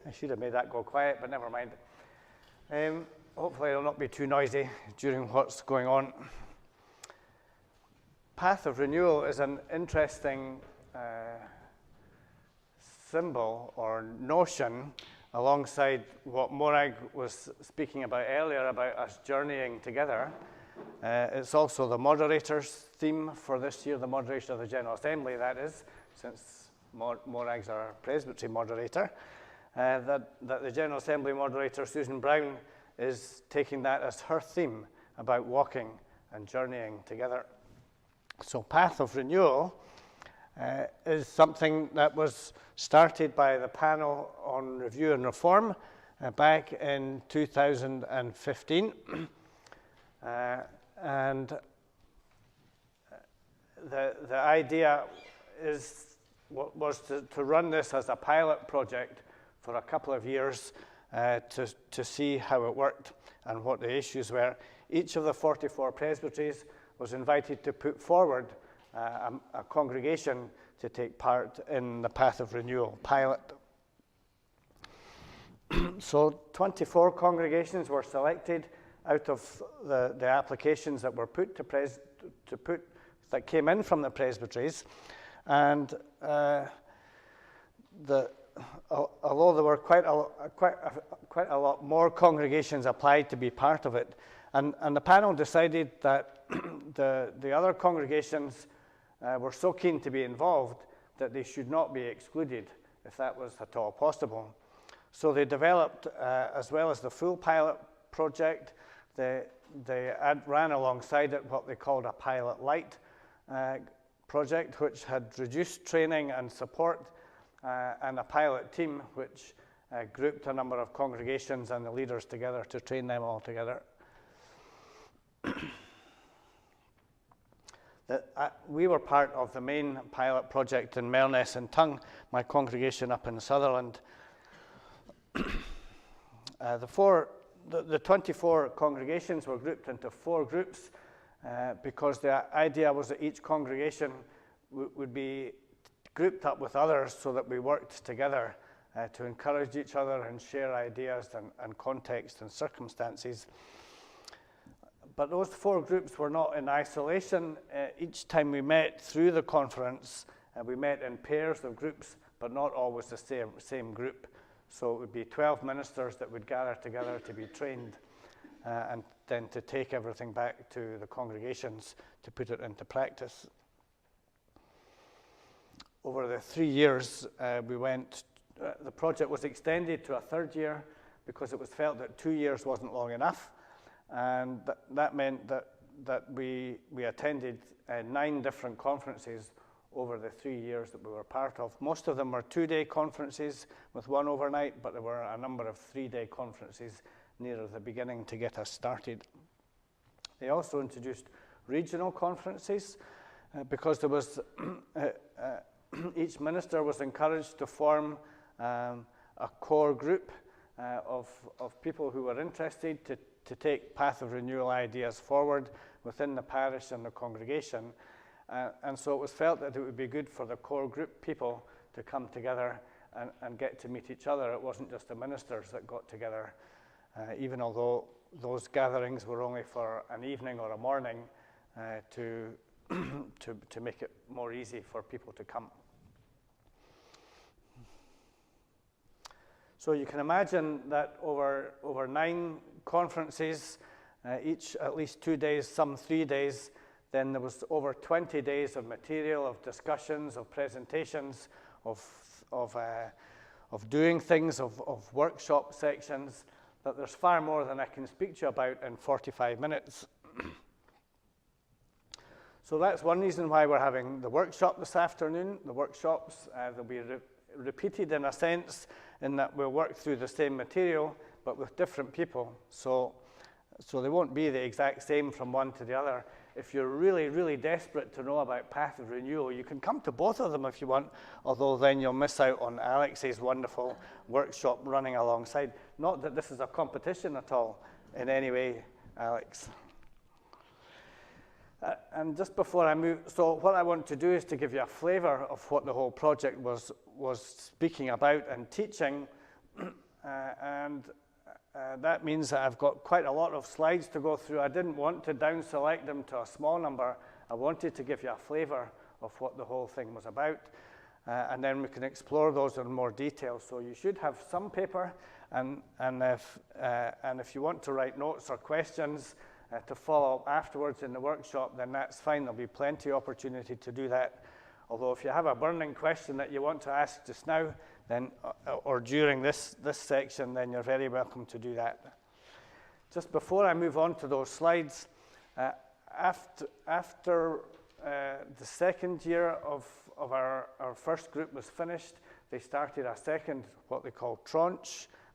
I should have made that go quiet, but never mind. Hopefully it'll not be too noisy during what's going on. Path of Renewal is an interesting symbol or notion alongside what Morag was speaking about earlier about us journeying together. It's also the moderator's theme for this year, the moderation of the General Assembly, that is, since Morag's our presbytery moderator, that the General Assembly moderator, Susan Brown, is taking that as her theme about walking and journeying together. So Path of Renewal is something that was started by the panel on review and reform back in 2015. And the idea was to run this as a pilot project for a couple of years to see how it worked and what the issues were. Each of the 44 presbyteries was invited to put forward a congregation to take part in the Path of Renewal pilot. So 24 congregations were selected out of the applications that were put that came in from the presbyteries, and although there were quite a lot more congregations applied to be part of it, and the panel decided that the other congregations were so keen to be involved that they should not be excluded if that was at all possible. So they developed, as well as the full pilot project, they ran alongside it what they called a pilot light project, which had reduced training and support, and a pilot team which grouped a number of congregations and the leaders together to train them all together. We were part of the main pilot project in Mernes and Tongue, my congregation up in Sutherland. The 24 congregations were grouped into 4 groups because the idea was that each congregation would be grouped up with others so that we worked together to encourage each other and share ideas and context and circumstances. But those 4 groups were not in isolation. Each time we met through the conference, we met in pairs of groups, but not always the same group. So it would be 12 ministers that would gather together to be trained and then to take everything back to the congregations to put it into practice. Over the 3 years, the project was extended to a 3rd year because it was felt that 2 years wasn't long enough. And that meant that we attended 9 different conferences over the 3 years that we were part of. Most of them were 2-day conferences with 1 overnight, but there were a number of 3-day conferences near the beginning to get us started. They also introduced regional conferences because there was each minister was encouraged to form a core group of people who were interested to take Path of Renewal ideas forward within the parish and the congregation. And so it was felt that it would be good for the core group people to come together and get to meet each other. It wasn't just the ministers that got together, even although those gatherings were only for an evening or a morning to make it more easy for people to come. So you can imagine that over 9 conferences, each at least 2 days, some 3 days, then there was over 20 days of material, of discussions, of presentations, of doing things, of workshop sections, that there's far more than I can speak to you about in 45 minutes. So that's one reason why we're having the workshop this afternoon. The workshops, they'll be repeated in a sense, in that we'll work through the same material, but with different people. So they won't be the exact same from one to the other. If you're really, really desperate to know about Path of Renewal, you can come to both of them if you want, although then you'll miss out on Alex's wonderful workshop running alongside. Not that this is a competition at all in any way, Alex. And just before I move, so what I want to do is to give you a flavour of what the whole project was speaking about and teaching. and that means that I've got quite a lot of slides to go through. I didn't want to down select them to a small number. I wanted to give you a flavour of what the whole thing was about, and then we can explore those in more detail. So you should have some paper, and if you want to write notes or questions to follow up afterwards in the workshop, then that's fine. There'll be plenty of opportunity to do that. Although if you have a burning question that you want to ask just now, then or during this section, then you're very welcome to do that. Just before I move on to those slides, after the second year of our first group was finished, they started a second, what they call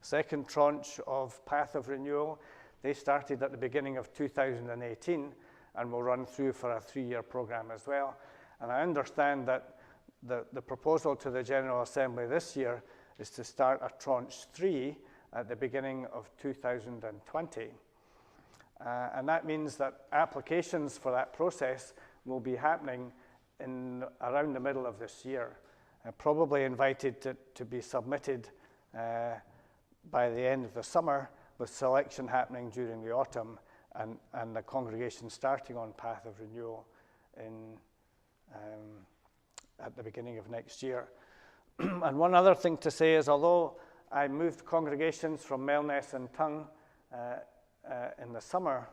second tranche of Path of Renewal. They started at the beginning of 2018 and will run through for a 3-year program as well. And I understand that the proposal to the General Assembly this year is to start a tranche 3 at the beginning of 2020. And that means that applications for that process will be happening around the middle of this year. Probably invited to be submitted by the end of the summer, with selection happening during the autumn, and the congregation starting on Path of Renewal at the beginning of next year. And one other thing to say is, although I moved congregations from Melness and Tongue in the summer,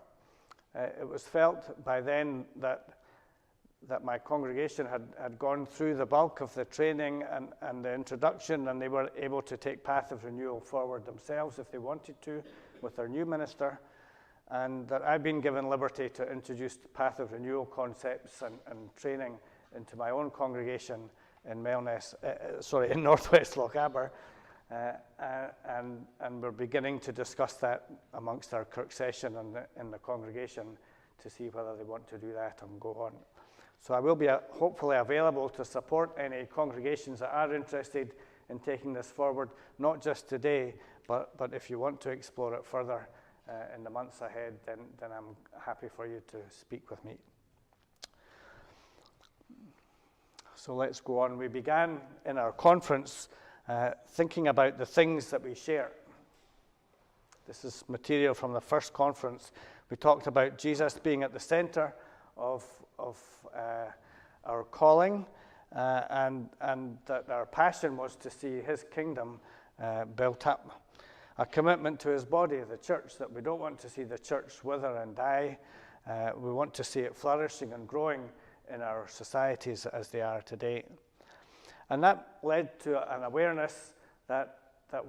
it was felt by then that my congregation had gone through the bulk of the training and the introduction, and they were able to take Path of Renewal forward themselves if they wanted to with their new minister, and that I've been given liberty to introduce Path of Renewal concepts and training into my own congregation in in Northwest Lochaber, and we're beginning to discuss that amongst our Kirk session and in the congregation to see whether they want to do that and go on. So I will be hopefully available to support any congregations that are interested in taking this forward, not just today, but if you want to explore it further in the months ahead, then I'm happy for you to speak with me. So let's go on. We began in our conference thinking about the things that we share. This is material from the first conference. We talked about Jesus being at the center of our calling, and that our passion was to see his kingdom built up. A commitment to his body, the church, that we don't want to see the church wither and die. We want to see it flourishing and growing in our societies as they are today. And that led to an awareness that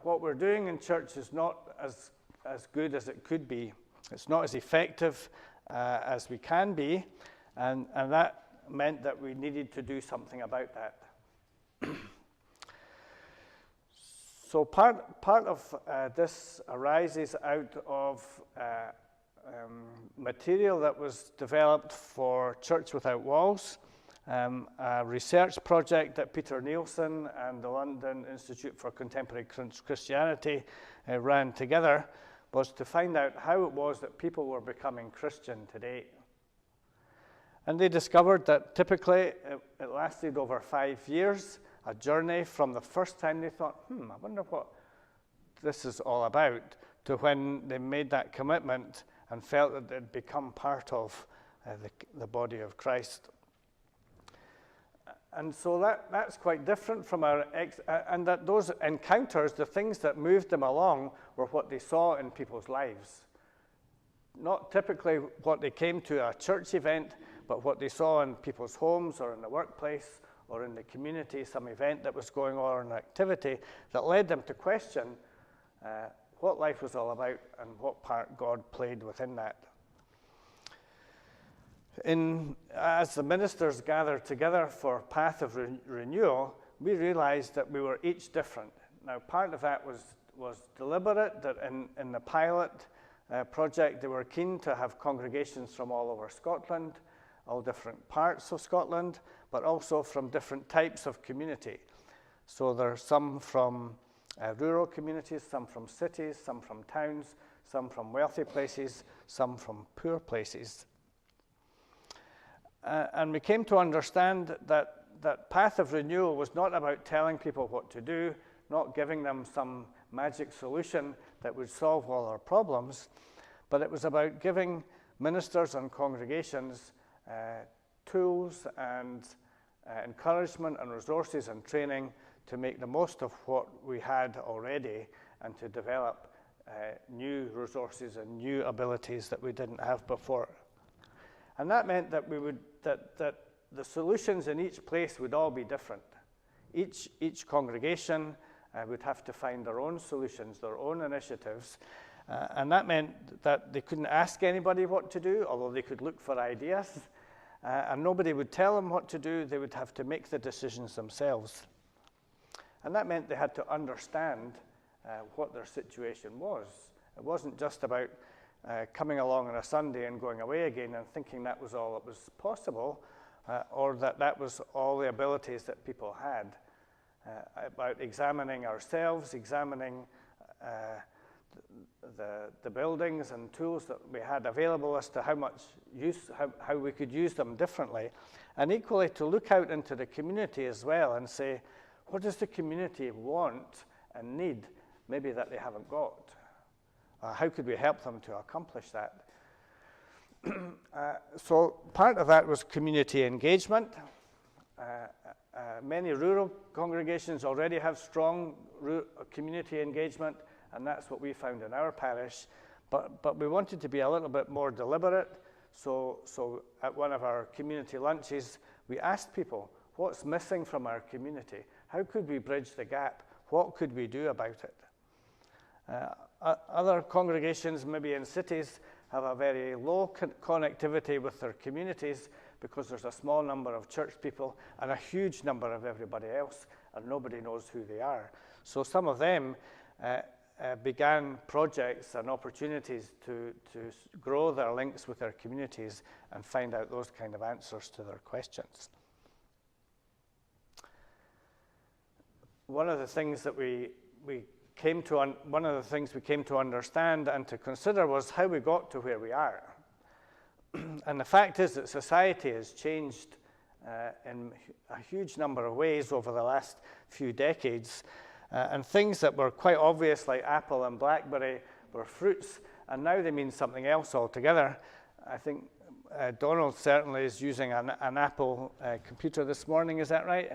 what we're doing in church is not as good as it could be. It's not as effective as we can be, and that meant that we needed to do something about that. So part of this arises out of material that was developed for Church Without Walls, a research project that Peter Nielsen and the London Institute for Contemporary Christianity ran together, was to find out how it was that people were becoming Christian today. And they discovered that typically it lasted over 5 years, a journey from the first time they thought, I wonder what this is all about, to when they made that commitment and felt that they'd become part of the body of Christ. And so that's quite different from and that those encounters, the things that moved them along, were what they saw in people's lives. Not typically what they came to a church event, but what they saw in people's homes or in the workplace or in the community, some event that was going on or an activity that led them to question what life was all about and what part God played within that. As the ministers gathered together for Path of Renewal, we realized that we were each different. Now, part of that was deliberate, that in the pilot project, they were keen to have congregations from all over Scotland, all different parts of Scotland, but also from different types of community. So there are some from rural communities, some from cities, some from towns, some from wealthy places, some from poor places. And we came to understand that Path of Renewal was not about telling people what to do, not giving them some magic solution that would solve all our problems, but it was about giving ministers and congregations tools and encouragement and resources and training to make the most of what we had already and to develop new resources and new abilities that we didn't have before. And that meant that that the solutions in each place would all be different. Each congregation would have to find their own solutions, their own initiatives, and that meant that they couldn't ask anybody what to do, although they could look for ideas, and nobody would tell them what to do. They would have to make the decisions themselves. And that meant they had to understand what their situation was. It wasn't just about coming along on a Sunday and going away again and thinking that was all that was possible, or that was all the abilities that people had. About examining ourselves, examining the buildings and tools that we had available as to how much use, how we could use them differently, and equally to look out into the community as well and say, what does the community want and need, maybe that they haven't got? How could we help them to accomplish that? So part of that was community engagement. Many rural congregations already have strong community engagement, and that's what we found in our parish. But we wanted to be a little bit more deliberate. So at one of our community lunches, we asked people, what's missing from our community? How could we bridge the gap? What could we do about it? Other congregations, maybe in cities, have a very low connectivity with their communities because there's a small number of church people and a huge number of everybody else, and nobody knows who they are. So some of them began projects and opportunities to grow their links with their communities and find out those kind of answers to their questions. One of the things we came to understand and to consider was how we got to where we are. And the fact is that society has changed in a huge number of ways over the last few decades, and things that were quite obvious, like apple and blackberry, were fruits, and now they mean something else altogether. I think Donald certainly is using an Apple computer this morning, is that right?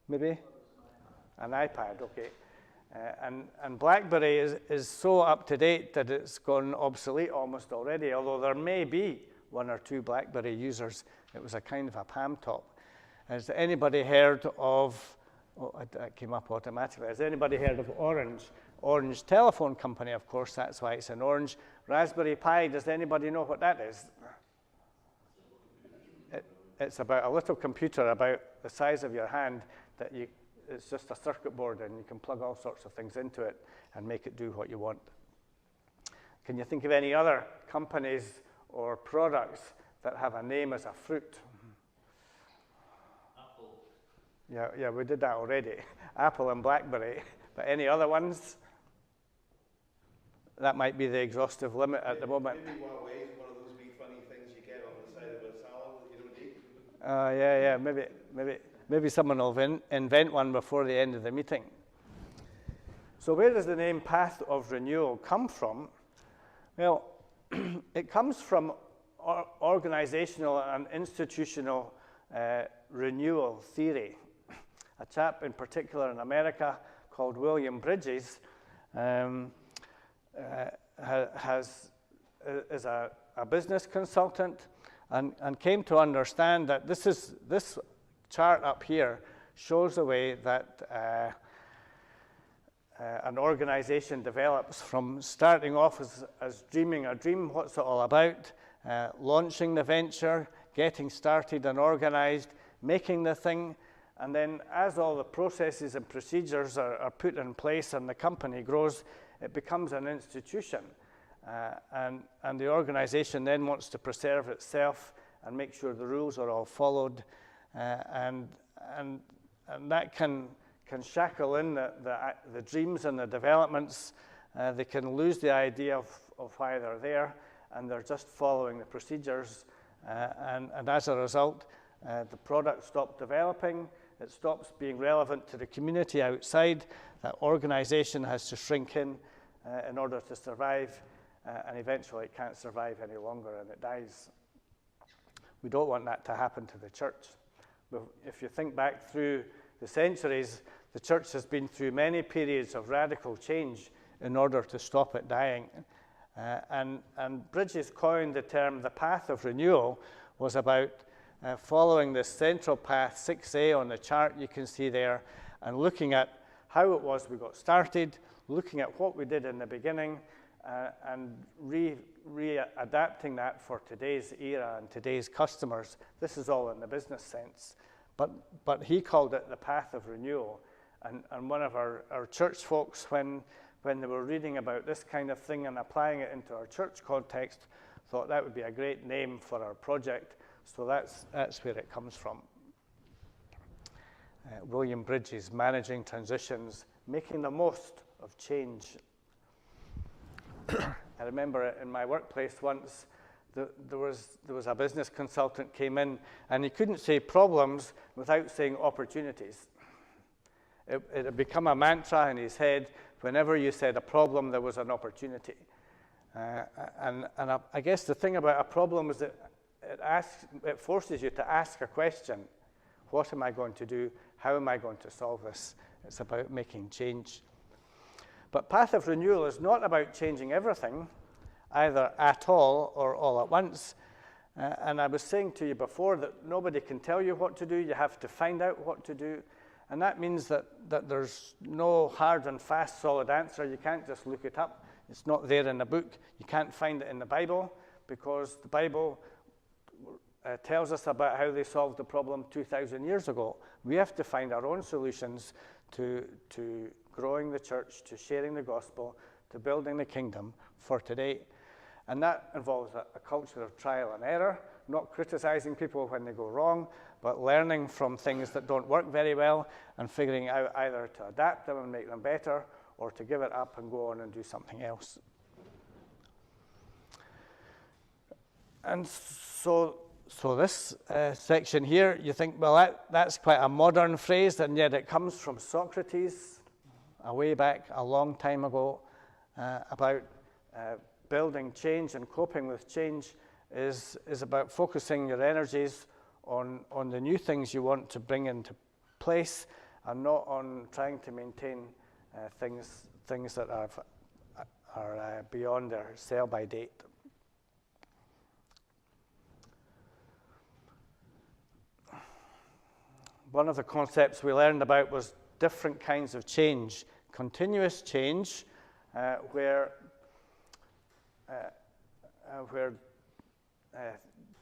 Maybe? An iPad, okay. And BlackBerry is so up to date that it's gone obsolete almost already, although there may be one or two BlackBerry users. It was a kind of a palm top. Has anybody heard of, that came up automatically, has anybody heard of Orange? Orange Telephone Company, of course, that's why it's in orange. Raspberry Pi, does anybody know what that is? It's about a little computer about the size of your hand that it's just a circuit board, and you can plug all sorts of things into it and make it do what you want. Can you think of any other companies or products that have a name as a fruit? Apple. Yeah, we did that already. Apple and BlackBerry. But any other ones? That might be the exhaustive limit at the moment. Maybe one of those big funny things you get on the side of a salad that you don't eat. Maybe someone will invent one before the end of the meeting. So where does the name Path of Renewal come from? Well, it comes from organizational and institutional renewal theory. A chap in particular in America called William Bridges is a business consultant and came to understand that this chart up here shows the way that an organization develops from starting off as dreaming a dream, what's it all about, launching the venture, getting started and organized, making the thing, and then as all the processes and procedures are put in place and the company grows, it becomes an institution. And the organization then wants to preserve itself and make sure the rules are all followed. And that can shackle in the dreams and the developments. They can lose the idea of why they're there, and they're just following the procedures. And as a result, the product stopped developing, It stops being relevant to the community outside. That organization has to shrink in order to survive, and eventually it can't survive any longer and it dies. We don't want that to happen to the church. If you think back through the centuries, the church has been through many periods of radical change in order to stop it dying. And Bridges coined the term the Path of Renewal was about following the central path, 6A on the chart you can see there, and looking at how it was we got started, looking at what we did in the beginning, and readapting that for today's era and today's customers. This is all in the business sense. But he called it the Path of Renewal. And one of our church folks, when they were reading about this kind of thing and applying it into our church context, thought that would be a great name for our project. So that's where it comes from. William Bridges, managing transitions, making the most of change. I remember in my workplace once, there was a business consultant came in, and he couldn't say problems without saying opportunities. It had become a mantra in his head. Whenever you said a problem, there was an opportunity. And I guess the thing about a problem is that it forces you to ask a question. What am I going to do? How am I going to solve this? It's about making change. But Path of Renewal is not about changing everything, either at all or all at once. And I was saying to you before that nobody can tell you what to do. You have to find out what to do. And that means that there's no hard and fast solid answer. You can't just look it up. It's not there in the book. You can't find it in the Bible, because the Bible tells us about how they solved the problem 2,000 years ago. We have to find our own solutions to growing the church, to sharing the gospel, to building the kingdom for today. And that involves a culture of trial and error, not criticizing people when they go wrong, but learning from things that don't work very well and figuring out either to adapt them and make them better, or to give it up and go on and do something else. And so this section here, you think, well, that's quite a modern phrase, and yet it comes from Socrates, way back a long time ago, about building change and coping with change is about focusing your energies on the new things you want to bring into place, and not on trying to maintain things that are beyond their sell-by date. One of the concepts we learned about was different kinds of change. Continuous change, where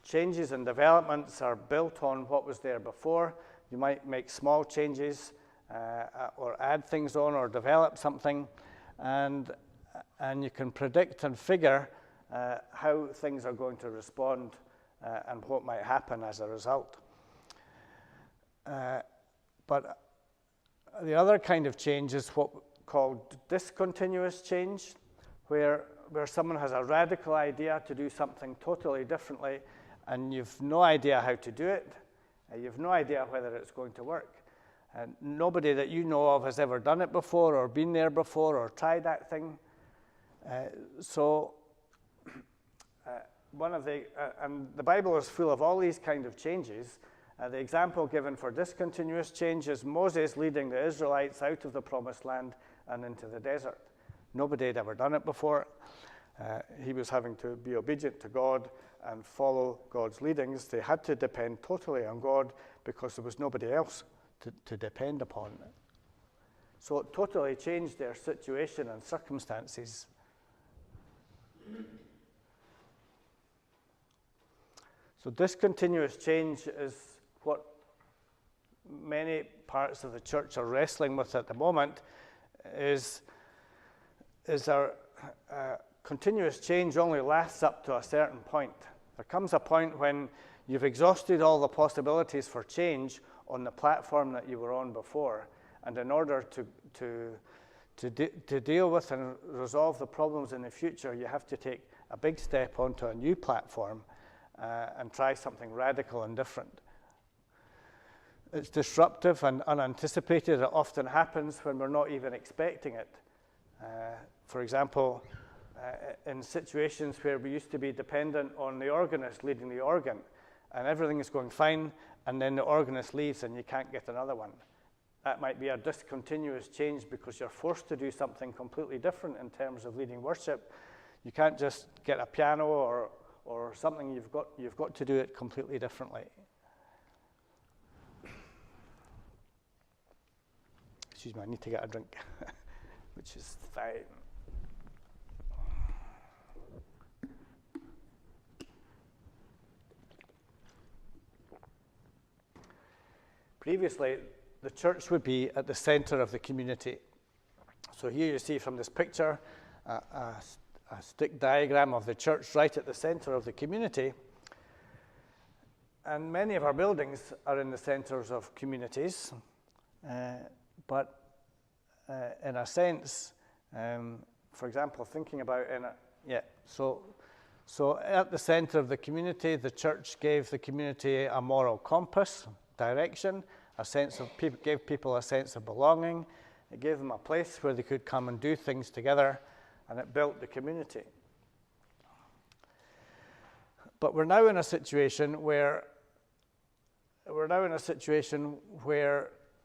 changes and developments are built on what was there before. You might make small changes or add things on or develop something, and you can predict and figure how things are going to respond and what might happen as a result. But the other kind of change is what called discontinuous change, where someone has a radical idea to do something totally differently, and you've no idea how to do it. You've no idea whether it's going to work. And nobody that you know of has ever done it before, or been there before, or tried that thing. And the Bible is full of all these kind of changes. The example given for discontinuous change is Moses leading the Israelites out of the promised land and into the desert. Nobody had ever done it before. He was having to be obedient to God and follow God's leadings. They had to depend totally on God because there was nobody else to depend upon. So it totally changed their situation and circumstances. So discontinuous change is what many parts of the church are wrestling with at the moment, is our continuous change only lasts up to a certain point. There comes a point when you've exhausted all the possibilities for change on the platform that you were on before, and in order to deal with and resolve the problems in the future, you have to take a big step onto a new platform and try something radical and different. It's disruptive and unanticipated. It often happens when we're not even expecting it. For example, in situations where we used to be dependent on the organist leading the organ, and everything is going fine, and then the organist leaves and you can't get another one. That might be a discontinuous change because you're forced to do something completely different in terms of leading worship. You can't just get a piano or something. You've got to do it completely differently. Excuse me, I need to get a drink, which is fine. Previously, the church would be at the center of the community. So here you see from this picture a stick diagram of the church right at the center of the community. And many of our buildings are in the centers of communities. But in a sense, for example, thinking about so at the center of the community, the church gave the community a moral compass, direction, gave people a sense of belonging. It gave them a place where they could come and do things together, and it built the community. But we're now in a situation where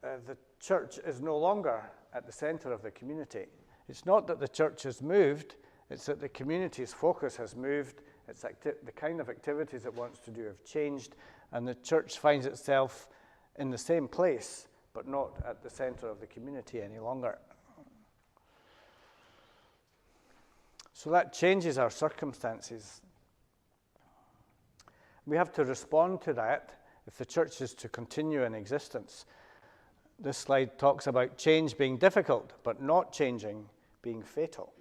the church is no longer at the center of the community. It's not that the church has moved, it's that the community's focus has moved. It's the kind of activities it wants to do have changed, and the church finds itself in the same place, but not at the center of the community any longer. So that changes our circumstances. We have to respond to that if the church is to continue in existence. This slide talks about change being difficult, but not changing being fatal.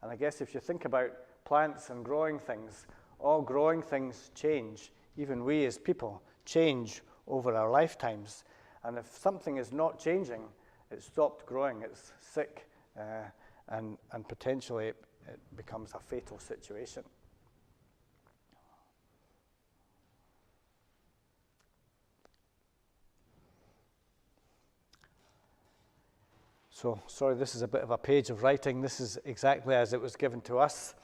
And I guess if you think about plants and growing things, all growing things change. Even we as people change over our lifetimes. And if something is not changing, it's stopped growing, it's sick, and potentially it becomes a fatal situation. So, sorry, this is a bit of a page of writing. This is exactly as it was given to us.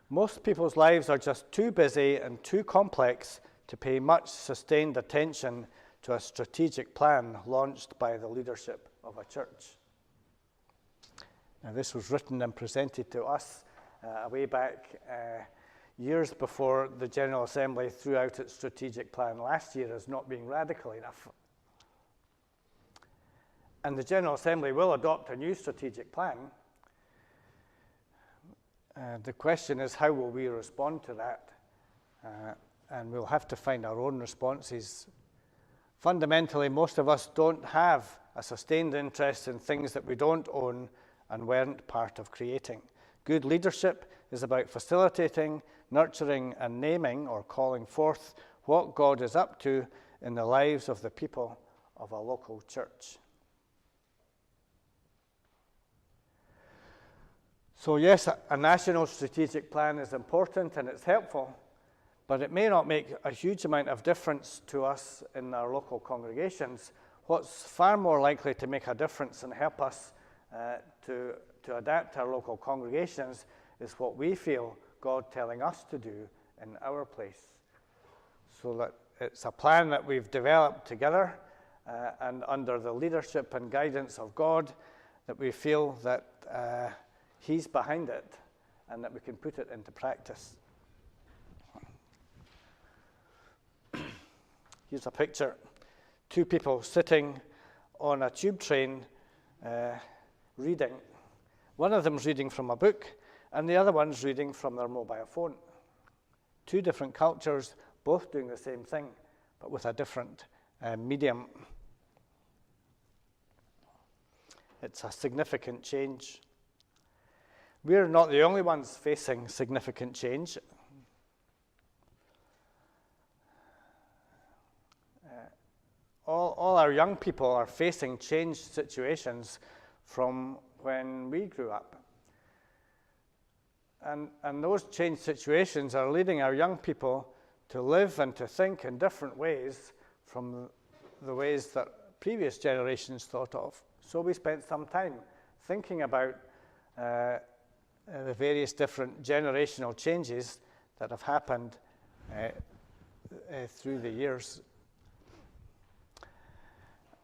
Most people's lives are just too busy and too complex to pay much sustained attention to a strategic plan launched by the leadership of a church. Now, this was written and presented to us way back years before the General Assembly threw out its strategic plan last year as not being radical enough. And the General Assembly will adopt a new strategic plan. The question is, how will we respond to that? And we'll have to find our own responses. Fundamentally, most of us don't have a sustained interest in things that we don't own and weren't part of creating. Good leadership is about facilitating, nurturing, and naming or calling forth what God is up to in the lives of the people of a local church. So yes, a national strategic plan is important and it's helpful, but it may not make a huge amount of difference to us in our local congregations. What's far more likely to make a difference and help us to adapt our local congregations is what we feel God telling us to do in our place. So that it's a plan that we've developed together and under the leadership and guidance of God, that we feel that He's behind it and that we can put it into practice. Here's a picture. Two people sitting on a tube train reading. One of them's reading from a book and the other one's reading from their mobile phone. Two different cultures, both doing the same thing, but with a different medium. It's a significant change. We're not the only ones facing significant change. All our young people are facing changed situations from when we grew up. And those changed situations are leading our young people to live and to think in different ways from the ways that previous generations thought of. So we spent some time thinking about the various different generational changes that have happened through the years.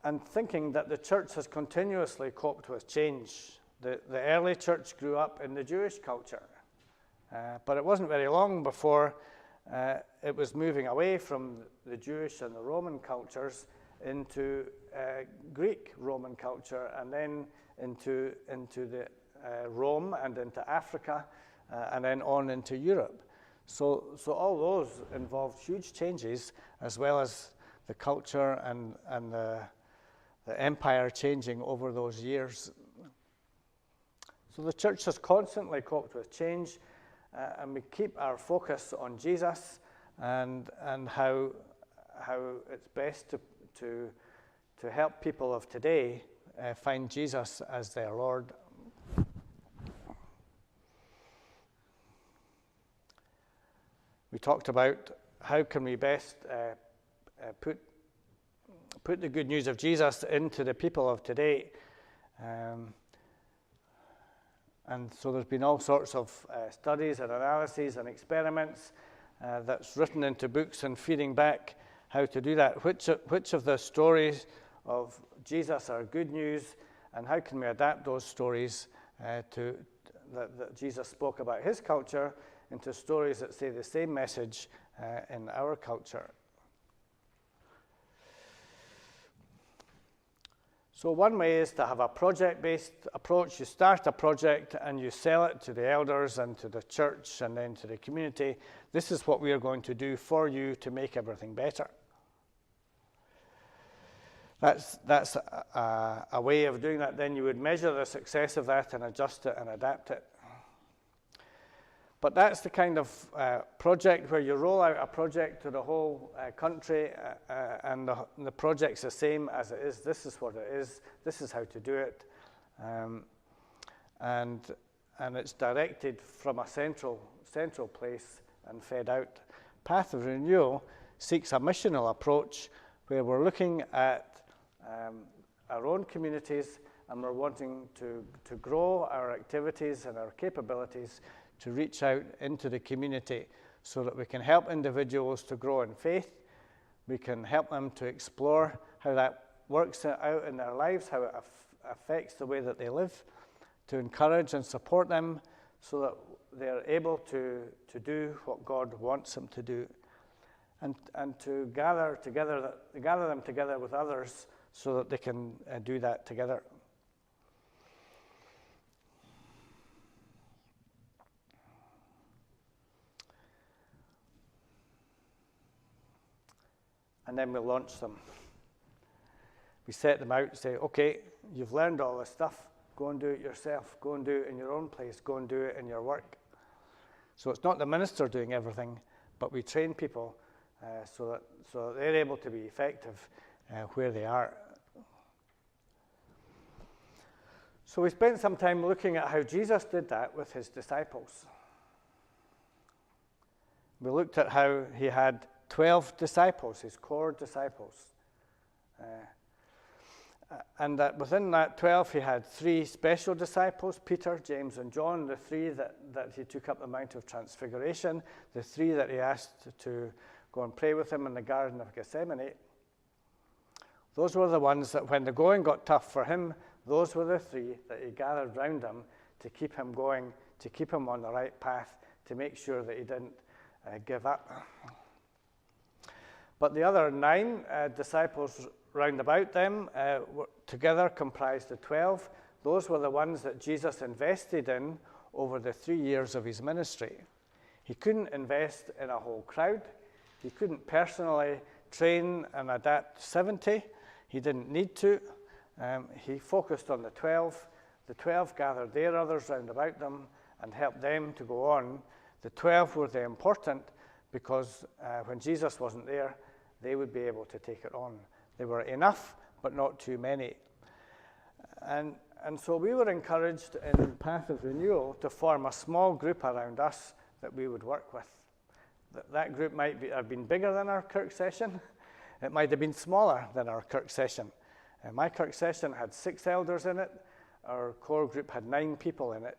And thinking that the church has continuously coped with change. The early church grew up in the Jewish culture, but it wasn't very long before it was moving away from the Jewish and the Roman cultures into Greek Roman culture, and then into the Rome and into Africa, and then on into Europe. So all those involved huge changes, as well as the culture and the empire changing over those years. So the church has constantly coped with change, and we keep our focus on Jesus and how it's best to help people of today find Jesus as their Lord. We talked about how can we best put the good news of Jesus into the people of today. And so there's been all sorts of studies and analyses and experiments that's written into books and feeding back how to do that. Which of the stories of Jesus are good news, and how can we adapt those stories that Jesus spoke about his culture into stories that say the same message in our culture. So one way is to have a project-based approach. You start a project and you sell it to the elders and to the church and then to the community. This is what we are going to do for you to make everything better. That's a way of doing that. Then you would measure the success of that and adjust it and adapt it. But that's the kind of project where you roll out a project to the whole country, and the project's the same as it is. This is what it is. This is how to do it. And it's directed from a central place and fed out. Path of Renewal seeks a missional approach where we're looking at our own communities, and we're wanting to grow our activities and our capabilities to reach out into the community so that we can help individuals to grow in faith. We can help them to explore how that works out in their lives, how it affects the way that they live, to encourage and support them so that they're able to do what God wants them to do, and to gather them together with others so that they can do that together. And then we launch them. We set them out and say, okay, you've learned all this stuff, go and do it yourself, go and do it in your own place, go and do it in your work. So it's not the minister doing everything, but we train people so that they're able to be effective where they are. So we spent some time looking at how Jesus did that with his disciples. We looked at how he had 12 disciples, his core disciples. And that within that 12, he had 3 special disciples, Peter, James, and John, the 3 that he took up the Mount of Transfiguration, the 3 that he asked to go and pray with him in the Garden of Gethsemane. Those were the ones that when the going got tough for him, those were the 3 that he gathered round him to keep him going, to keep him on the right path, to make sure that he didn't give up. But the other 9 disciples round about them together comprised the 12. Those were the ones that Jesus invested in over the 3 years of his ministry. He couldn't invest in a whole crowd. He couldn't personally train and adapt 70. He didn't need to. He focused on the 12. The 12 gathered their others round about them and helped them to go on. The 12 were the important because when Jesus wasn't there, they would be able to take it on. They were enough, but not too many. And so we were encouraged in Path of Renewal to form a small group around us that we would work with. That group might have been bigger than our Kirk session. It might have been smaller than our Kirk session. My Kirk session had 6 elders in it. Our core group had 9 people in it.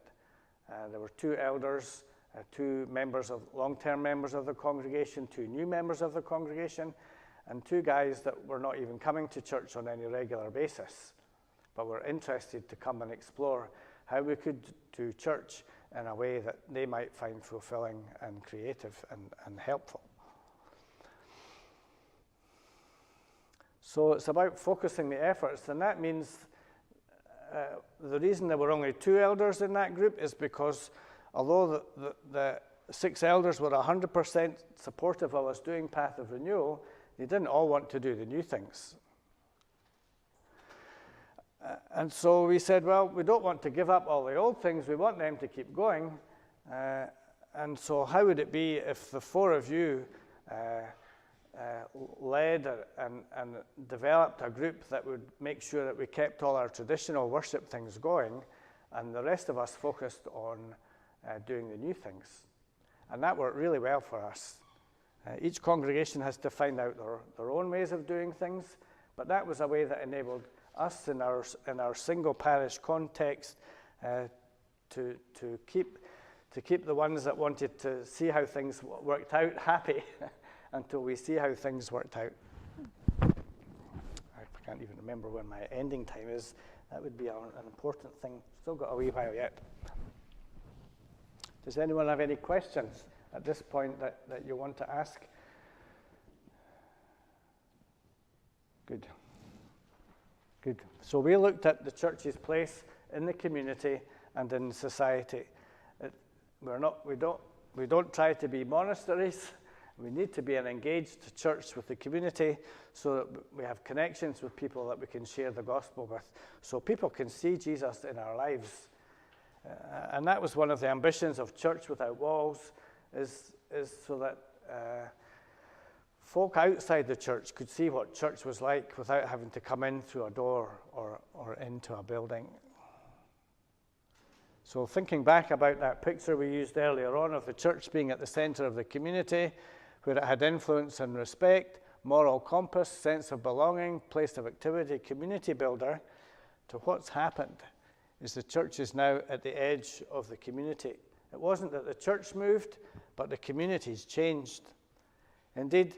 There were 2 elders, 2 long-term members of the congregation, 2 new members of the congregation, and 2 guys that were not even coming to church on any regular basis, but were interested to come and explore how we could do church in a way that they might find fulfilling and creative and helpful. So it's about focusing the efforts, and that means the reason there were only 2 elders in that group is because although the 6 elders were 100% supportive of us doing Path of Renewal, they didn't all want to do the new things. And so we said, well, we don't want to give up all the old things, we want them to keep going. And so how would it be if the 4 of you led and developed a group that would make sure that we kept all our traditional worship things going, and the rest of us focused on doing the new things. And that worked really well for us. Each congregation has to find out their own ways of doing things, but that was a way that enabled us in our single parish context to keep the ones that wanted to see how things worked out happy until we see how things worked out. I can't even remember when my ending time is. That would be an important thing. Still got a wee while yet. Does anyone have any questions at this point that you want to ask? Good. Good. So we looked at the church's place in the community and in society. We don't try to be monasteries. We need to be an engaged church with the community so that we have connections with people that we can share the gospel with, so people can see Jesus in our lives. And that was one of the ambitions of Church Without Walls, is so that folk outside the church could see what church was like without having to come in through a door or into a building. So thinking back about that picture we used earlier on of the church being at the center of the community, where it had influence and respect, moral compass, sense of belonging, place of activity, community builder, to what's happened is the church is now at the edge of the community. It wasn't that the church moved, but the community's changed. Indeed,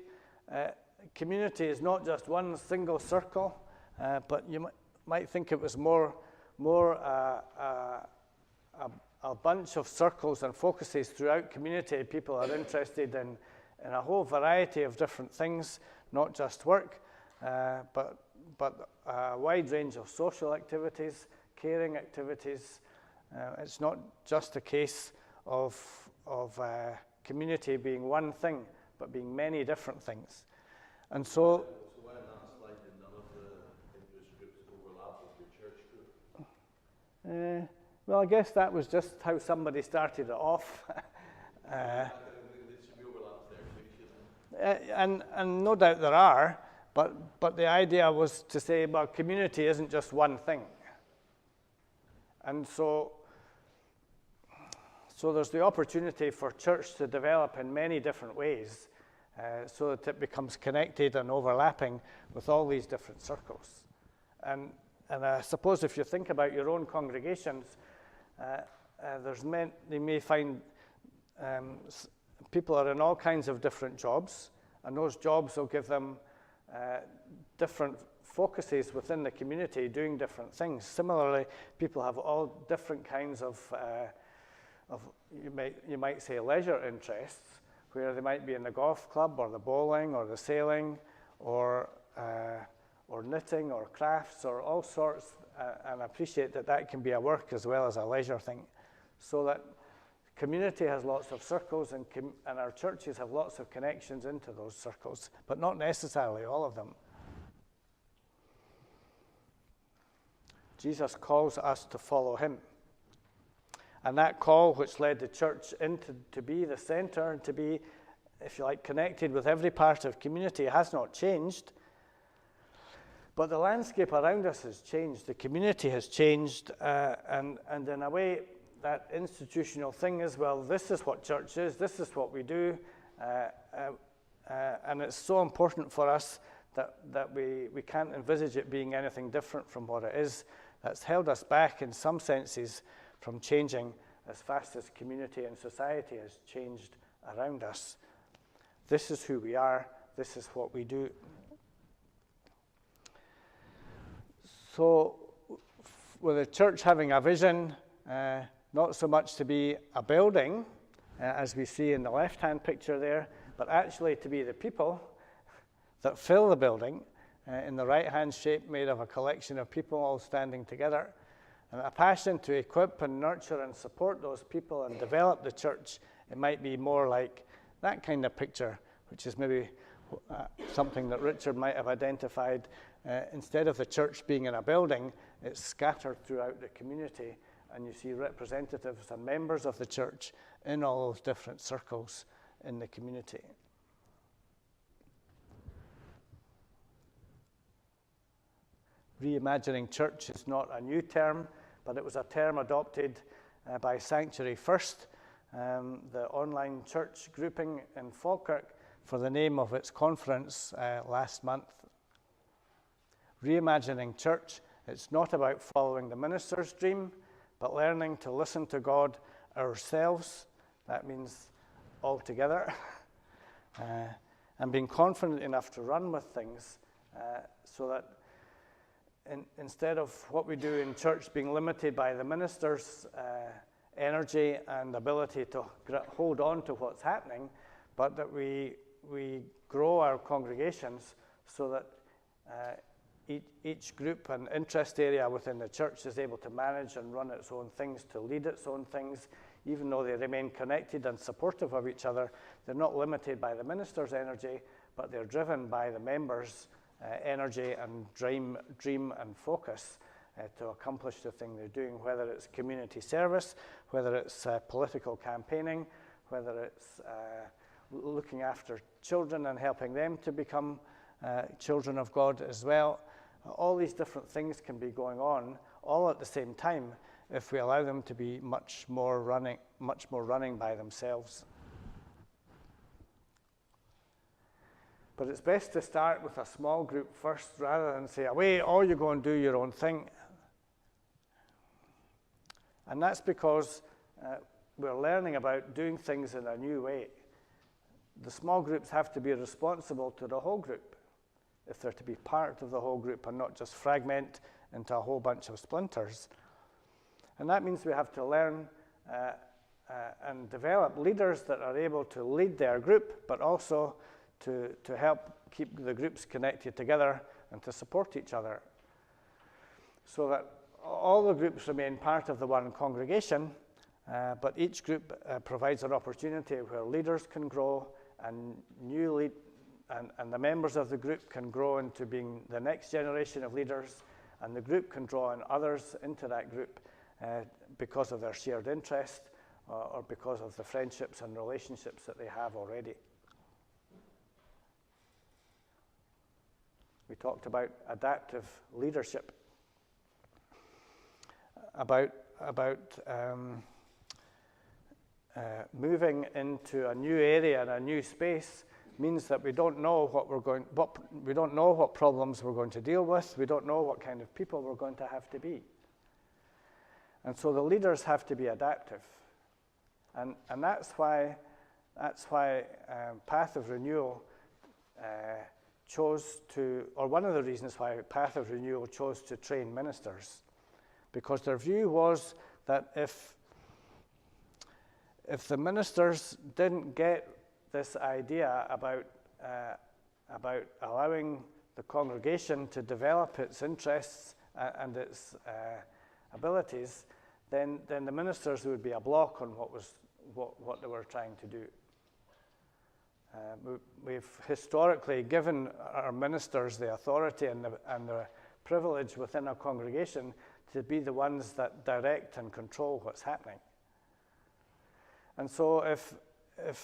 community is not just one single circle, but you might think it was more a bunch of circles and focuses throughout community. People are interested in a whole variety of different things, not just work, but a wide range of social activities, caring activities. It's not just a case of community being one thing, but being many different things. And so why on that slide did none of the interest groups overlap with your church group? Well, I guess that was just how somebody started it off. There should be overlaps there too, shouldn't there? And no doubt there are, but the idea was to say, well, community isn't just one thing. And so there's the opportunity for church to develop in many different ways, so that it becomes connected and overlapping with all these different circles. And I suppose if you think about your own congregations, you may find people are in all kinds of different jobs, and those jobs will give them different focuses within the community doing different things. Similarly, people have all different kinds of you might say leisure interests, where they might be in the golf club or the bowling or the sailing or knitting or crafts or all sorts, and I appreciate that can be a work as well as a leisure thing. So that community has lots of circles, and our churches have lots of connections into those circles, but not necessarily all of them. Jesus calls us to follow him. And that call, which led the church to be the center and to be, if you like, connected with every part of community, has not changed. But the landscape around us has changed. The community has changed, and in a way, that institutional thing is, well, this is what church is, this is what we do, and it's so important for us that we can't envisage it being anything different from what it is. That's held us back in some senses from changing as fast as community and society has changed around us. This is who we are. This is what we do. So, with the church having a vision, not so much to be a building, as we see in the left-hand picture there, but actually to be the people that fill the building in the right-hand shape made of a collection of people all standing together, and a passion to equip and nurture and support those people and develop the church. It might be more like that kind of picture, which is maybe something that Richard might have identified. Instead of the church being in a building, it's scattered throughout the community, and you see representatives and members of the church in all those different circles in the community. Reimagining church is not a new term, but it was a term adopted by Sanctuary First, the online church grouping in Falkirk, for the name of its conference last month. Reimagining church, it's not about following the minister's dream, but learning to listen to God ourselves. That means all together. And being confident enough to run with things so that instead of what we do in church being limited by the minister's energy and ability to hold on to what's happening, but that we grow our congregations so that each group and interest area within the church is able to manage and run its own things, to lead its own things, even though they remain connected and supportive of each other. They're not limited by the minister's energy, but they're driven by the members' energy and dream and focus to accomplish the thing they're doing, whether it's community service, whether it's political campaigning, whether it's looking after children and helping them to become children of God as well. All these different things can be going on all at the same time if we allow them to be much more running by themselves. But it's best to start with a small group first rather than say, away, or you go and do your own thing. And that's because we're learning about doing things in a new way. The small groups have to be responsible to the whole group if they're to be part of the whole group and not just fragment into a whole bunch of splinters. And that means we have to learn and develop leaders that are able to lead their group, but also to help keep the groups connected together and to support each other, so that all the groups remain part of the one congregation, but each group provides an opportunity where leaders can grow and and the members of the group can grow into being the next generation of leaders, and the group can draw in others into that group because of their shared interest or because of the friendships and relationships that they have already. We talked about adaptive leadership, about moving into a new area and a new space means that we don't know what problems we're going to deal with. We don't know what kind of people we're going to have to be, and so the leaders have to be adaptive, and that's why Path of Renewal chose to, or one of the reasons why Path of Renewal chose to train ministers, because their view was that if the ministers didn't get this idea about allowing the congregation to develop its interests and its abilities, then the ministers would be a block on what they were trying to do. We've historically given our ministers the authority and the privilege within our congregation to be the ones that direct and control what's happening. And so if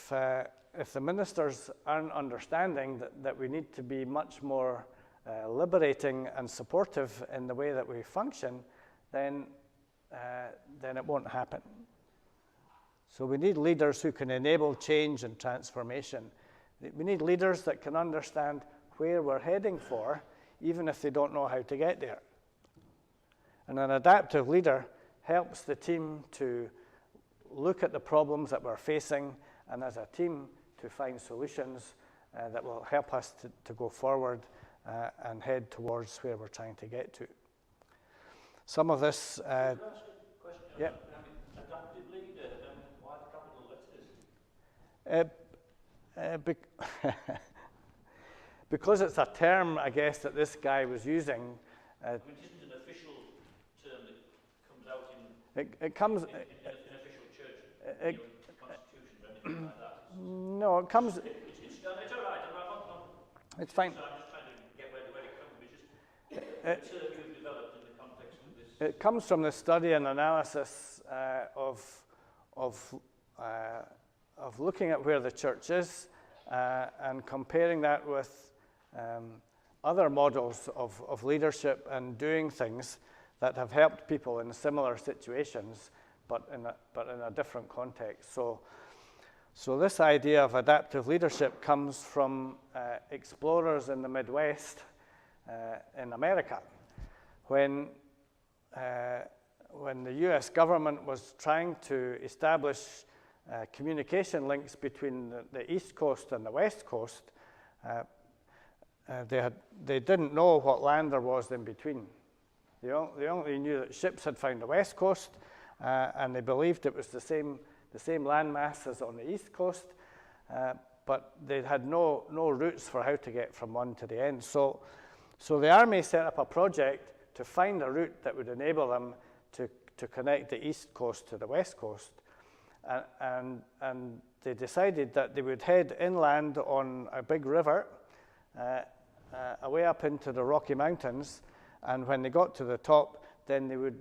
the ministers aren't understanding that we need to be much more liberating and supportive in the way that we function, then it won't happen. So we need leaders who can enable change and transformation. We need leaders that can understand where we're heading for, even if they don't know how to get there. And an adaptive leader helps the team to look at the problems that we're facing, and as a team to find solutions that will help us to go forward and head towards where we're trying to get to. Some of this... Can I ask a question? Yeah. Adaptive leader, why the capital letters? Because it's a term, I guess, that this guy was using. It isn't an official term that comes out in... It comes... in official church, constitutions or anything like that. No, it comes... It's all right. It's fine. So I'm just trying to get where it comes from. It's just a term you've developed in the context of this. It comes from the study and analysis of looking at where the church is and comparing that with other models of leadership and doing things that have helped people in similar situations, but in a different context. So this idea of adaptive leadership comes from explorers in the Midwest in America. When the US government was trying to establish communication links between the East Coast and the West Coast, they didn't know what land there was in between. They only knew that ships had found the West Coast, and they believed it was the same landmass as on the East Coast, but they had no routes for how to get from one to the end. So the Army set up a project to find a route that would enable them to connect the East Coast to the West Coast. And they decided that they would head inland on a big river, away up into the Rocky Mountains, and when they got to the top, then they would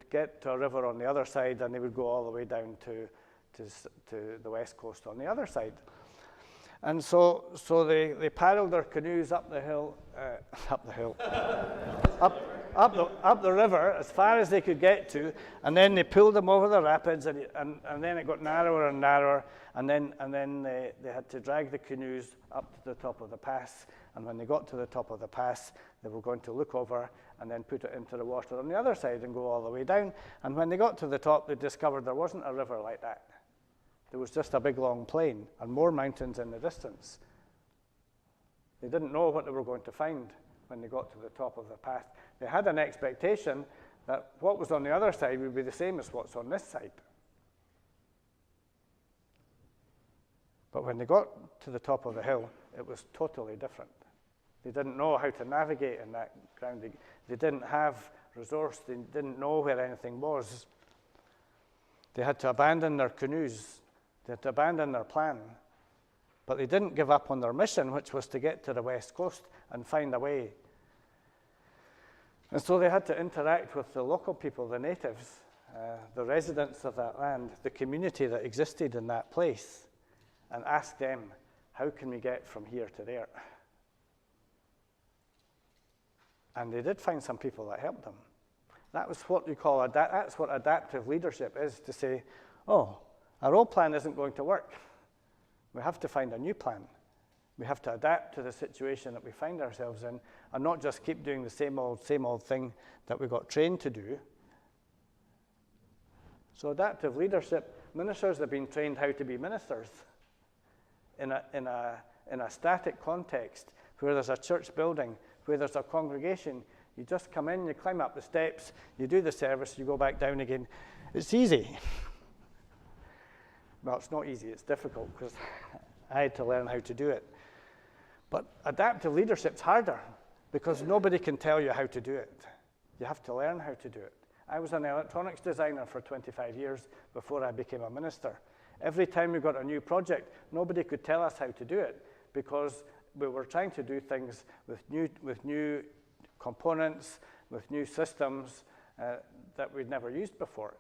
get to a river on the other side, and they would go all the way down to the West Coast on the other side. And so they paddled their canoes up the river as far as they could get to, and then they pulled them over the rapids, and then it got narrower and narrower, and then they had to drag the canoes up to the top of the pass. And when they got to the top of the pass, they were going to look over and then put it into the water on the other side and go all the way down. And when they got to the top, they discovered there wasn't a river like that. There was just a big long plain and more mountains in the distance. They didn't know what they were going to find when they got to the top of the path. They had an expectation that what was on the other side would be the same as what's on this side. But when they got to the top of the hill, it was totally different. They didn't know how to navigate in that ground. They didn't have resource. They didn't know where anything was. They had to abandon their canoes. They had to abandon their plan. But they didn't give up on their mission, which was to get to the West Coast and find a way. And so they had to interact with the local people, the natives, the residents of that land, the community that existed in that place, and ask them, how can we get from here to there? And they did find some people that helped them. That was what you call, that's what adaptive leadership is, to say, oh, our old plan isn't going to work. We have to find a new plan. We have to adapt to the situation that we find ourselves in, and not just keep doing the same old thing that we got trained to do. So adaptive leadership, ministers have been trained how to be ministers in a static context where there's a church building, where there's a congregation. You just come in, you climb up the steps, you do the service, you go back down again. It's easy. Well, it's not easy, it's difficult, because I had to learn how to do it. But adaptive leadership's harder, because nobody can tell you how to do it. You have to learn how to do it. I was an electronics designer for 25 years before I became a minister. Every time we got a new project, nobody could tell us how to do it, because we were trying to do things with new components, with new systems that we'd never used before.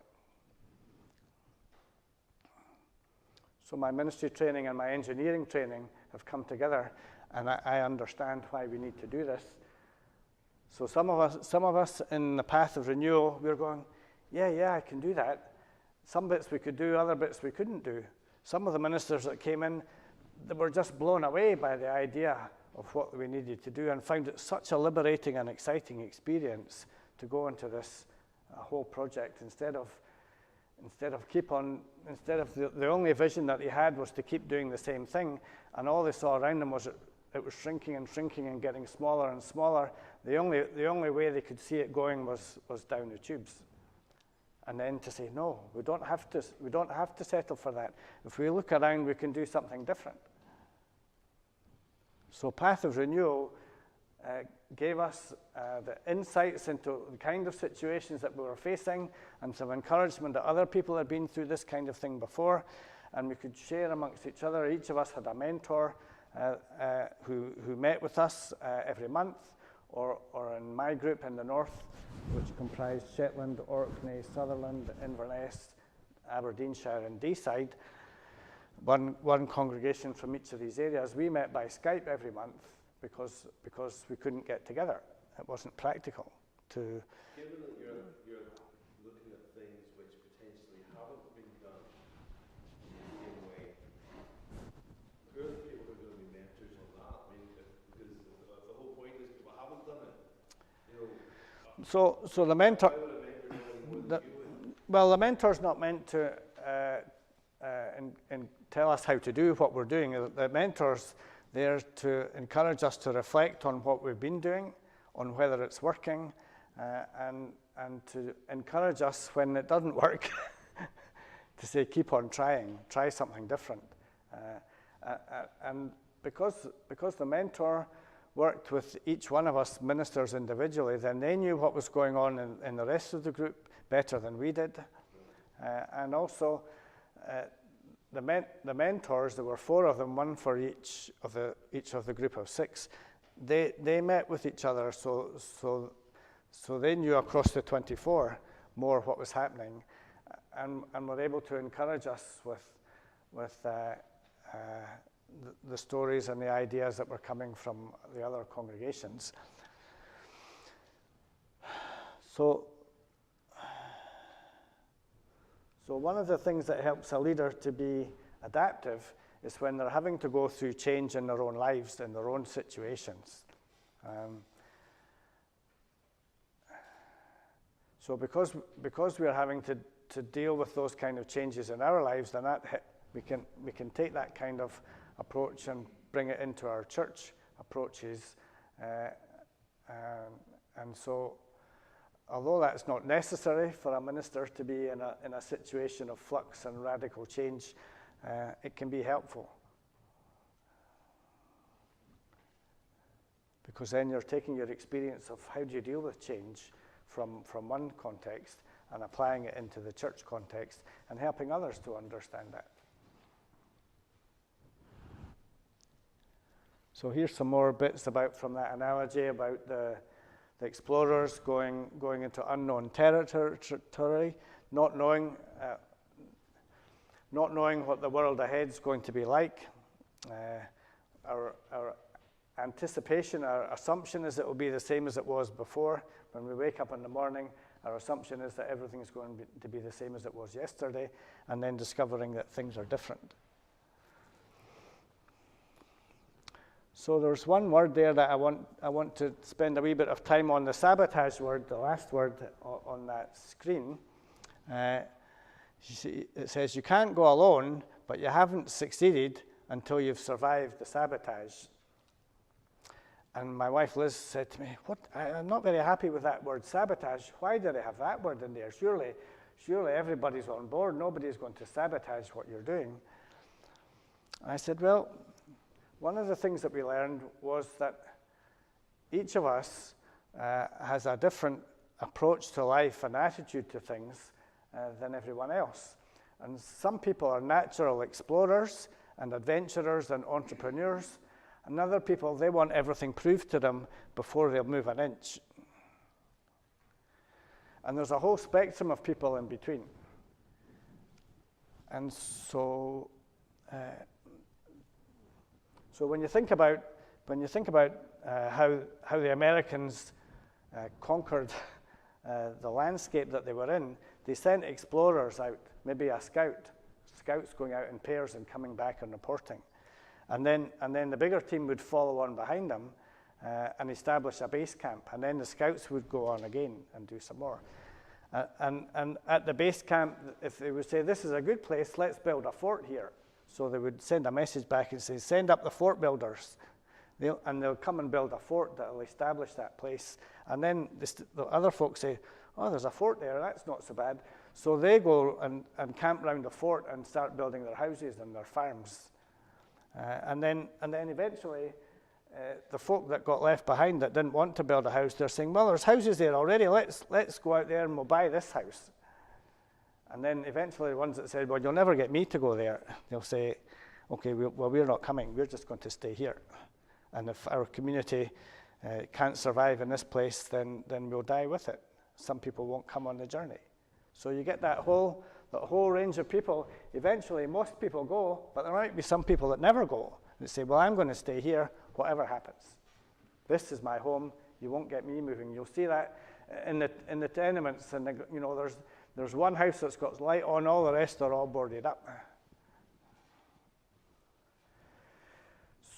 So my ministry training and my engineering training have come together, and I understand why we need to do this. So some of us in the Path of Renewal, we were going, yeah, I can do that. Some bits we could do, other bits we couldn't do. Some of the ministers that came in, they were just blown away by the idea of what we needed to do, and found it such a liberating and exciting experience to go into this whole project instead of the only vision that he had was to keep doing the same thing, and all they saw around them was it was shrinking and getting smaller and smaller. The only way they could see it going was down the tubes. And then to say, no, we don't have to settle for that. If we look around, we can do something different. So Path of Renewal gave us the insights into the kind of situations that we were facing, and some encouragement that other people had been through this kind of thing before, and we could share amongst each other. Each of us had a mentor who met with us every month, or in my group in the north, which comprised Shetland, Orkney, Sutherland, Inverness, Aberdeenshire, and Deeside. One congregation from each of these areas. We met by Skype every month because we couldn't get together. It wasn't practical to. Given that you're looking at things which potentially haven't been done in the same way, who are the people who are going to be mentors on that? I mean, because the whole point is people haven't done it. So the mentor. Why would a mentor know any more than you would? Well, the mentor's not meant to and tell us how to do what we're doing. The mentor's there to encourage us to reflect on what we've been doing, on whether it's working, and to encourage us when it doesn't work, to say, keep on trying, try something different. And because the mentor worked with each one of us ministers individually, then they knew what was going on in the rest of the group better than we did. And also, the mentors, there were 4 of them, one for each of the group of 6. They met with each other, so they knew across the 24 more what was happening, and were able to encourage us with the stories and the ideas that were coming from the other congregations. So one of the things that helps a leader to be adaptive is when they're having to go through change in their own lives, in their own situations. So because we are having to deal with those kind of changes in our lives, then we can take that kind of approach and bring it into our church approaches. And so, although that's not necessary for a minister to be in a situation of flux and radical change, it can be helpful. Because then you're taking your experience of how do you deal with change from one context and applying it into the church context and helping others to understand that. So here's some more bits from that analogy about the explorers going into unknown territory, not knowing what the world ahead is going to be like. Our anticipation, our assumption is it will be the same as it was before. When we wake up in the morning, our assumption is that everything's going to be the same as it was yesterday, and then discovering that things are different. So there's one word there that I want to spend a wee bit of time on, the sabotage word, the last word on that screen. It says you can't go alone, but you haven't succeeded until you've survived the sabotage. And my wife Liz said to me, I'm not very happy with that word sabotage. Why did I have that word in there? Surely everybody's on board. Nobody's going to sabotage what you're doing. And I said, well, one of the things that we learned was that each of us has a different approach to life and attitude to things than everyone else. And some people are natural explorers and adventurers and entrepreneurs. And other people, they want everything proved to them before they'll move an inch. And there's a whole spectrum of people in between. And so when you think about how the Americans conquered the landscape that they were in, they sent explorers out, maybe a scouts going out in pairs and coming back and reporting. And then the bigger team would follow on behind them and establish a base camp. And then the scouts would go on again and do some more. And at the base camp, if they would say, this is a good place, let's build a fort here. So they would send a message back and say, send up the fort builders. They'll come and build a fort that will establish that place. And then the other folks say, oh, there's a fort there, that's not so bad. So they go and camp around the fort and start building their houses and their farms. And then eventually, the folk that got left behind that didn't want to build a house, they're saying, well, there's houses there already, let's go out there and we'll buy this house. And then eventually the ones that said, well, you'll never get me to go there, they'll say, okay, we're not coming, we're just going to stay here. And if our community can't survive in this place, then we'll die with it. Some people won't come on the journey. So you get that whole range of people. Eventually, most people go, but there might be some people that never go. They say, well, I'm going to stay here, whatever happens. This is my home. You won't get me moving. You'll see that in the tenements, and there's one house that's got light on, all the rest are all boarded up.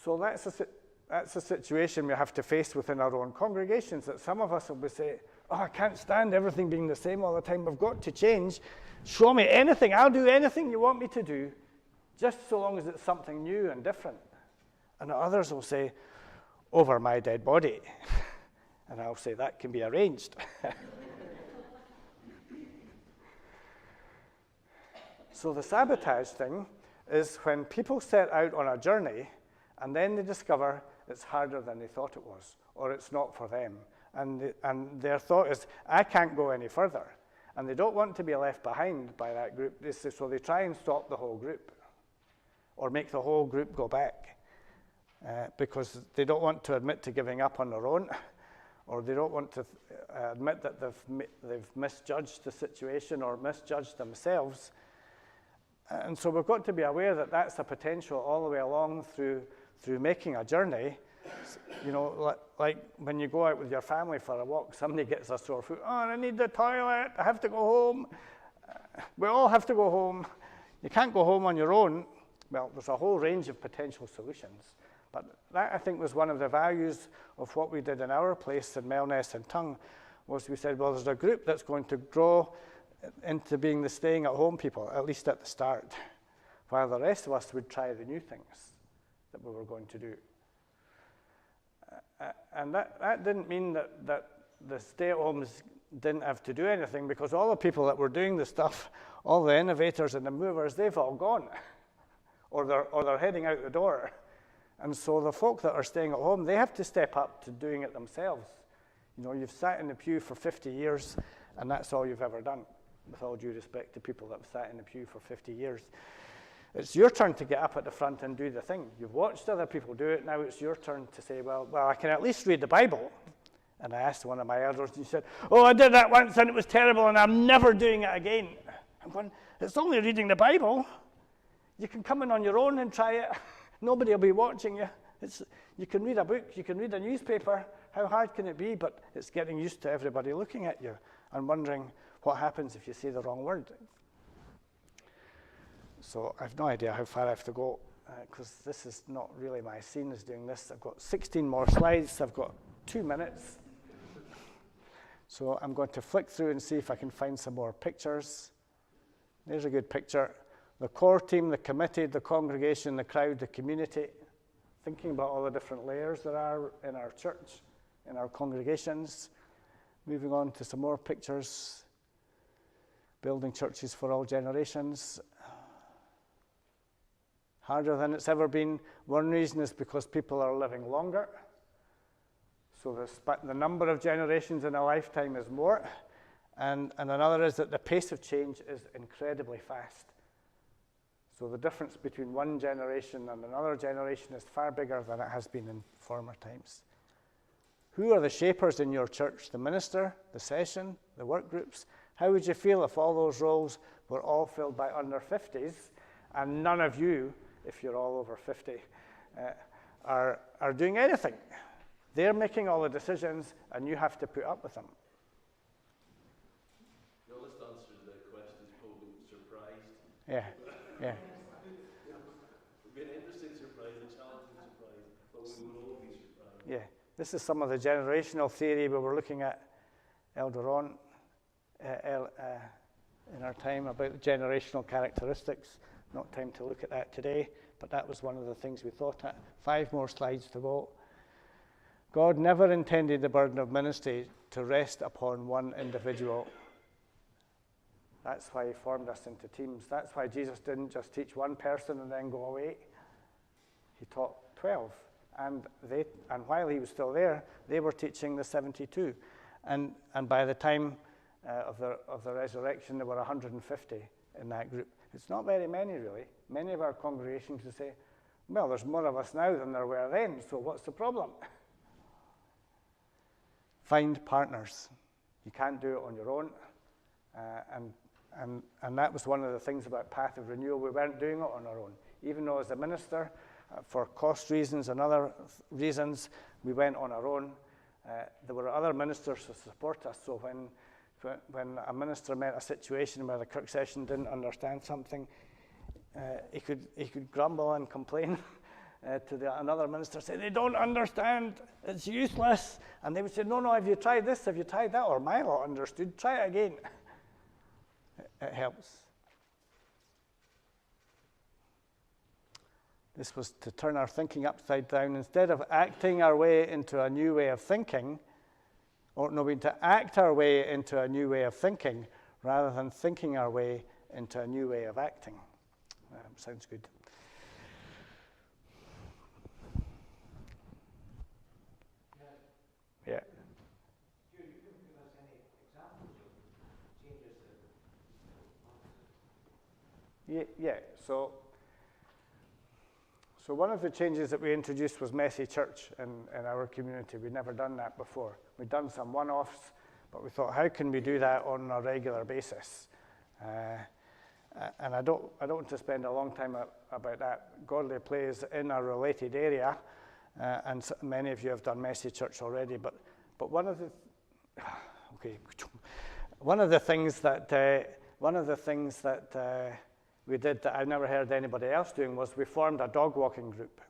So that's a situation we have to face within our own congregations, that some of us will say, oh, I can't stand everything being the same all the time. We've got to change. Show me anything. I'll do anything you want me to do, just so long as it's something new and different. And others will say, over my dead body. And I'll say, that can be arranged. So the sabotage thing is when people set out on a journey and then they discover it's harder than they thought it was, or it's not for them. And their thought is, I can't go any further. And they don't want to be left behind by that group, so they try and stop the whole group, or make the whole group go back, because they don't want to admit to giving up on their own, or they don't want to admit that they've misjudged the situation or misjudged themselves. And so we've got to be aware that that's a potential all the way along through making a journey. You know, like when you go out with your family for a walk, somebody gets a sore foot. Oh, I need the toilet. I have to go home. We all have to go home. You can't go home on your own. Well, there's a whole range of potential solutions. But that, I think, was one of the values of what we did in our place in Melness and Tongue, was we said, well, there's a group that's going to grow into being the staying at home people, at least at the start, while the rest of us would try the new things that we were going to do. And that didn't mean that the stay-at-homes didn't have to do anything, because all the people that were doing the stuff, all the innovators and the movers, they've all gone, or they're heading out the door. And so the folk that are staying at home, they have to step up to doing it themselves. You know, you've sat in the pew for 50 years, and that's all you've ever done, with all due respect to people that have sat in the pew for 50 years. It's your turn to get up at the front and do the thing. You've watched other people do it, now it's your turn to say, well, I can at least read the Bible. And I asked one of my elders, and he said, oh, I did that once and it was terrible and I'm never doing it again. I'm going, it's only reading the Bible. You can come in on your own and try it. Nobody will be watching you. You can read a book, you can read a newspaper. How hard can it be? But it's getting used to everybody looking at you and wondering what happens if you say the wrong word. So I've no idea how far I have to go, because this is not really my scene, is doing this. I've got 16 more slides. I've got 2 minutes. So I'm going to flick through and see if I can find some more pictures. There's a good picture. The core team, the committee, the congregation, the crowd, the community. Thinking about all the different layers there are in our church, in our congregations. Moving on to some more pictures. Building churches for all generations. Harder than it's ever been. One reason is because people are living longer. So the number of generations in a lifetime is more. And another is that the pace of change is incredibly fast. So the difference between one generation and another generation is far bigger than it has been in former times. Who are the shapers in your church? The minister, the session, the work groups? How would you feel if all those roles were all filled by under 50s and none of you, if you're all over 50, are doing anything? They're making all the decisions and you have to put up with them. The honest answer to the question is probably surprised. Yeah. It'll be an interesting surprise and challenge. This is some of the generational theory we were looking at earlier on in our time about generational characteristics. Not time to look at that today, but that was one of the things we thought at. 5 more slides to vote. God never intended the burden of ministry to rest upon one individual. That's why he formed us into teams. That's why Jesus didn't just teach one person and then go away. He taught 12. And while he was still there, they were teaching the 72. And by the time of the resurrection, there were 150 in that group. It's not very many, really. Many of our congregations would say, well, there's more of us now than there were then, so what's the problem? Find partners. You can't do it on your own. And that was one of the things about Path of Renewal. We weren't doing it on our own. Even though as a minister, for cost reasons and other reasons, we went on our own. There were other ministers to support us, so when a minister met a situation where the Kirk session didn't understand something, he could grumble and complain to another minister, say, they don't understand, it's useless. And they would say, no, have you tried this, have you tried that? Or my lot understood, try it again. It helps. This was to turn our thinking upside down. Instead of acting our way into a new way of thinking, to act our way into a new way of thinking, rather than thinking our way into a new way of acting. Sounds good. Yeah. You can give us any examples of changes that Yeah. So one of the changes that we introduced was messy church in our community. We'd never done that before. We'd done some one-offs, but we thought, how can we do that on a regular basis? And I don't want to spend a long time about that. Godly Plays in a related area, and so many of you have done messy church already. But one of the things that we did that I've never heard anybody else doing was we formed a dog walking group.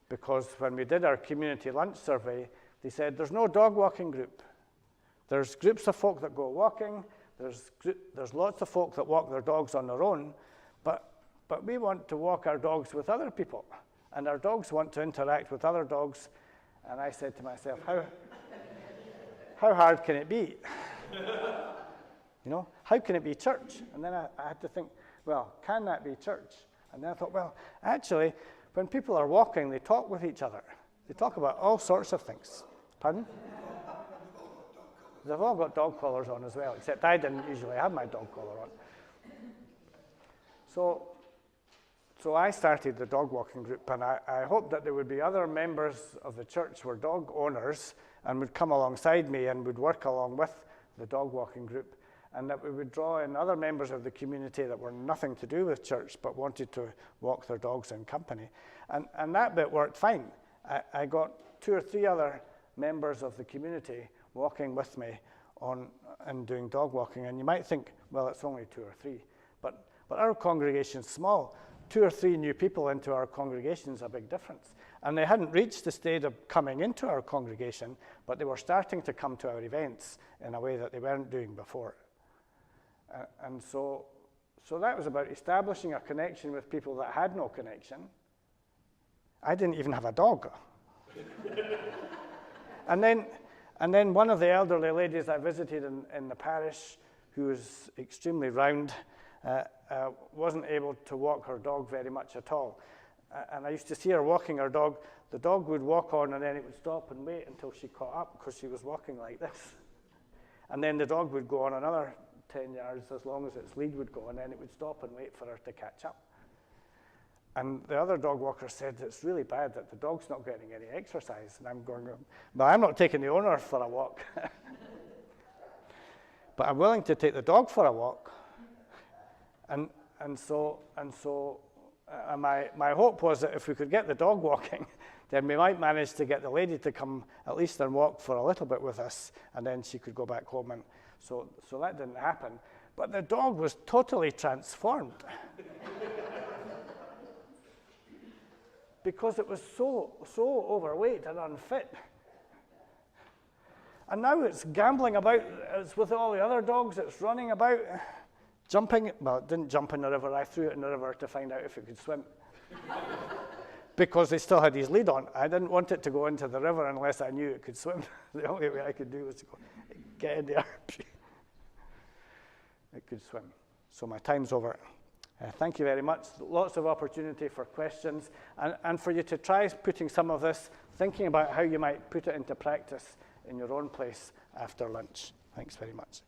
Because when we did our community lunch survey, they said there's no dog walking group. There's groups of folk that go walking, there's lots of folk that walk their dogs on their own, but we want to walk our dogs with other people, and our dogs want to interact with other dogs. And I said to myself, how hard can it be? How can it be church? And then I had to think, well, can that be church? And then I thought, well, actually, when people are walking, they talk with each other. They talk about all sorts of things. Pardon? They've all got dog collars on as well, except I didn't usually have my dog collar on. So I started the dog walking group, and I hoped that there would be other members of the church who were dog owners and would come alongside me and would work along with the dog walking group, and that we would draw in other members of the community that were nothing to do with church but wanted to walk their dogs in company. And that bit worked fine. I got 2 or 3 other members of the community walking with me and doing dog walking. And you might think, well, it's only 2 or 3. But our congregation's small. 2 or 3 new people into our congregation is a big difference. And they hadn't reached the state of coming into our congregation, but they were starting to come to our events in a way that they weren't doing before. And so that was about establishing a connection with people that had no connection. I didn't even have a dog. And then one of the elderly ladies I visited in the parish, who was extremely round, wasn't able to walk her dog very much at all. And I used to see her walking her dog. The dog would walk on, and then it would stop and wait until she caught up, because she was walking like this. And then the dog would go on another 10 yards as long as its lead would go, and then it would stop and wait for her to catch up. And the other dog walker said, it's really bad that the dog's not getting any exercise. And I'm going, but I'm not taking the owner for a walk. But I'm willing to take the dog for a walk. And so my hope was that if we could get the dog walking, then we might manage to get the lady to come at least and walk for a little bit with us, and then she could go back home. And so that didn't happen. But the dog was totally transformed. because it was so overweight and unfit. And now it's gambling about, it's with all the other dogs, it's running about, jumping. Well, it didn't jump in the river, I threw it in the river to find out if it could swim. Because they still had his lead on. I didn't want it to go into the river unless I knew it could swim. The only way I could do was to go, get in there. It could swim. So my time's over. Thank you very much. Lots of opportunity for questions and for you to try putting some of this, thinking about how you might put it into practice in your own place after lunch. Thanks very much.